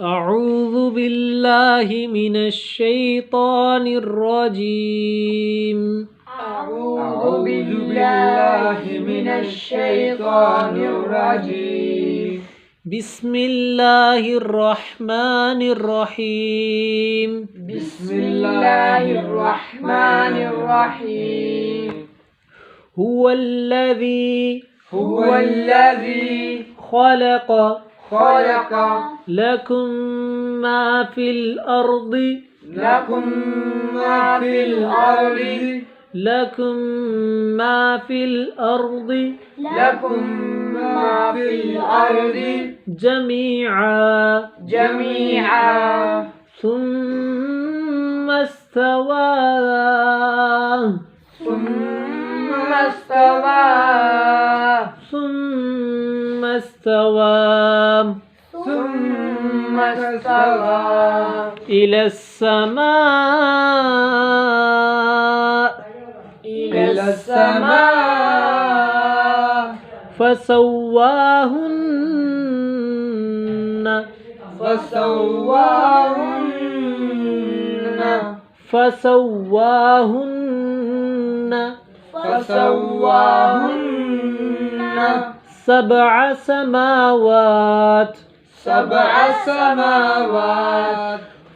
أعوذ بالله من الشيطان الرجيم. أعوذ بالله من الشيطان الرجيم. بسم الله الرحمن الرحيم. بسم الله الرحمن الرحيم. هو الذي خلق لكم ما في الأرض جميعا ثم استوى إلى السماء فسواهن سبع سماوات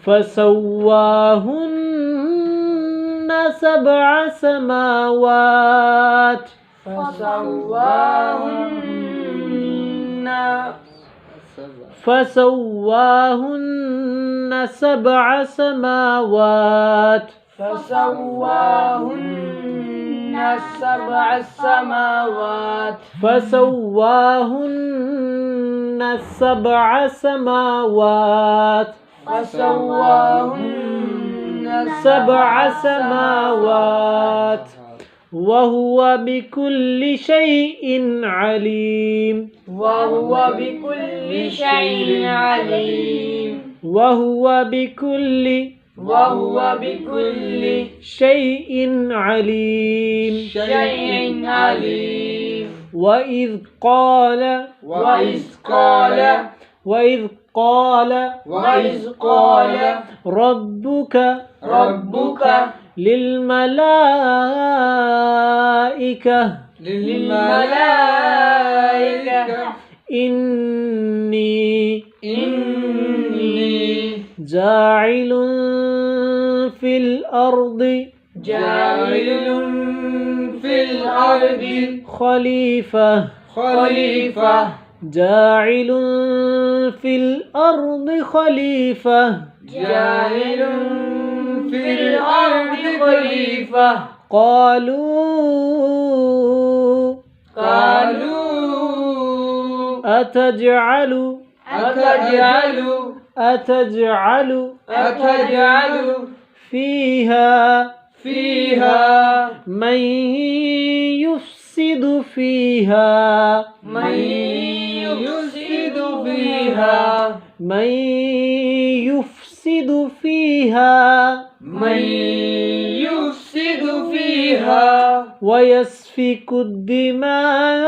فسواهن سبع سماوات وهو بكل شيء عليم. وإذ قال ربك للملائكة إني جاعل في الأرض خليفة قالوا أتجعل فيها من يفسد فيها ويسفك الدماء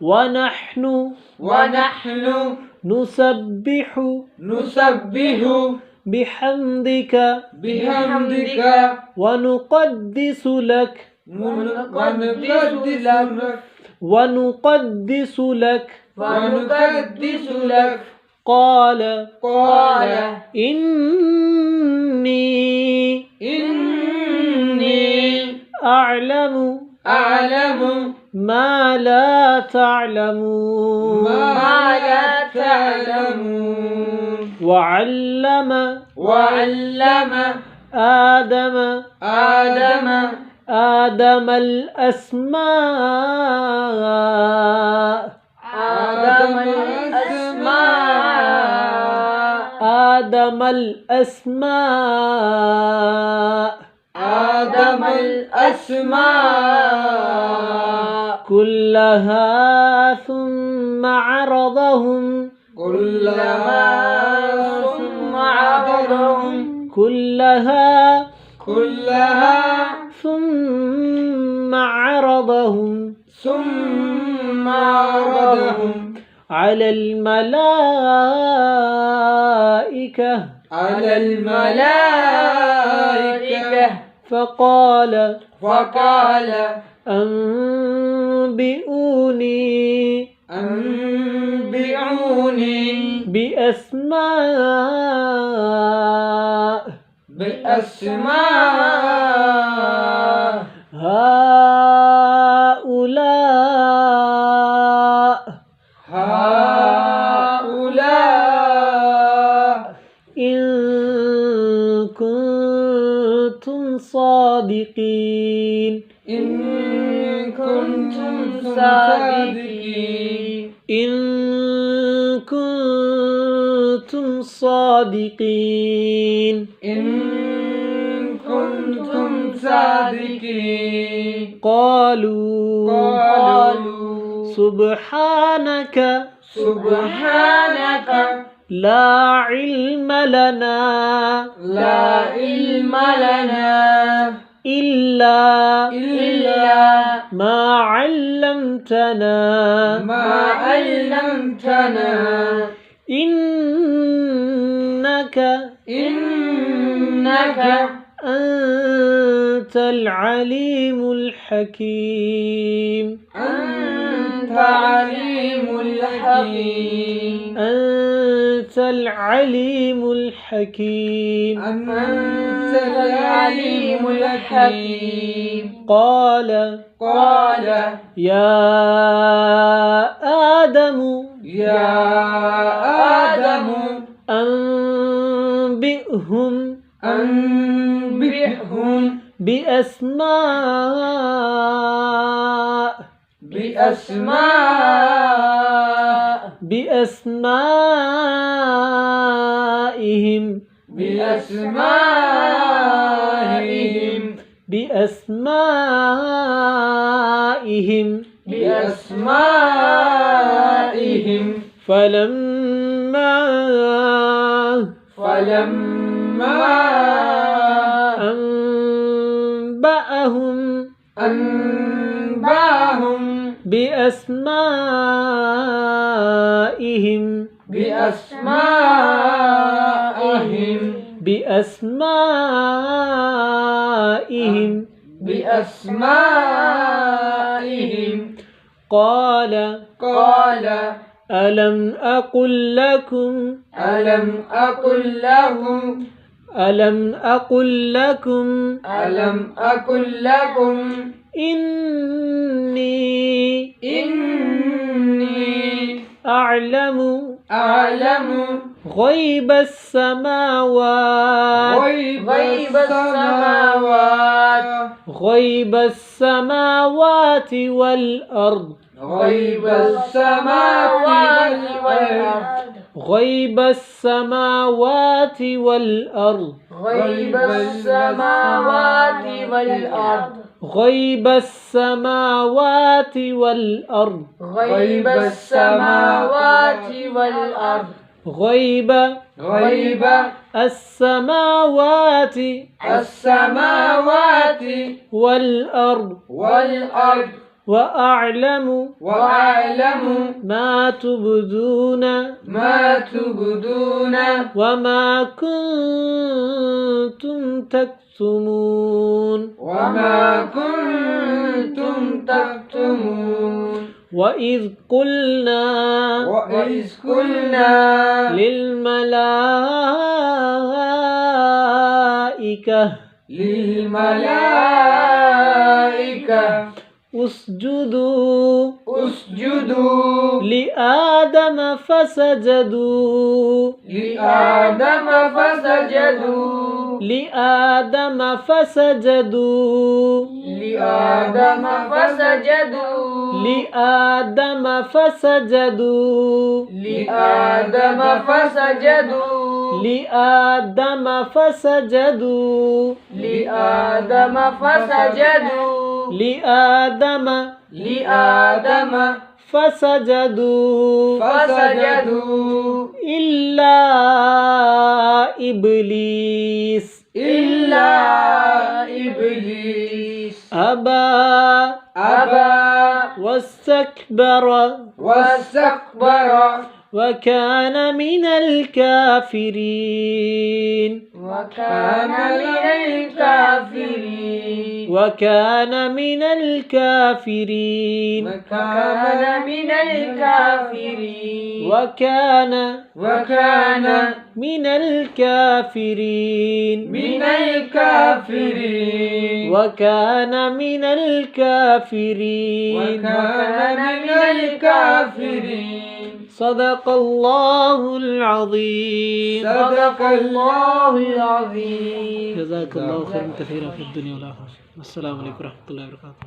ونحن نسبح بحمدك ونقدس لك قال إني أعلم ما لا تعلمون. وعلم آدم الأسماء كلها ثم عرضهم ثم عرضهم عرضهم على الملائكة فقال أنبئوني بأسماء هؤلاء إن كنتم صادقين قالوا سبحانك لا علم لنا إلا ما علمتنا إنك أنت العليم الحكيم أنت العليم الحكيم قال يا آدم أنبئهم بأسمائهم فلما أنبأهم بأسمائهم قال ألم أقل لكم إني أعلم غيب السماوات والأرض غيب السماوات والأرض وأعلم ما تبدون وما كنتم تكتمون وإذ قلنا للملائكة اسجدوا لآدم فسجدوا فسجدوا إلا إبليس أبى واستكبر وكان من الكافرين وكان من الكافرين صدق الله العظيم. جزاك الله خيرا كثيرا في الدنيا والآخرة. السلام عليكم ورحمة الله وبركاته.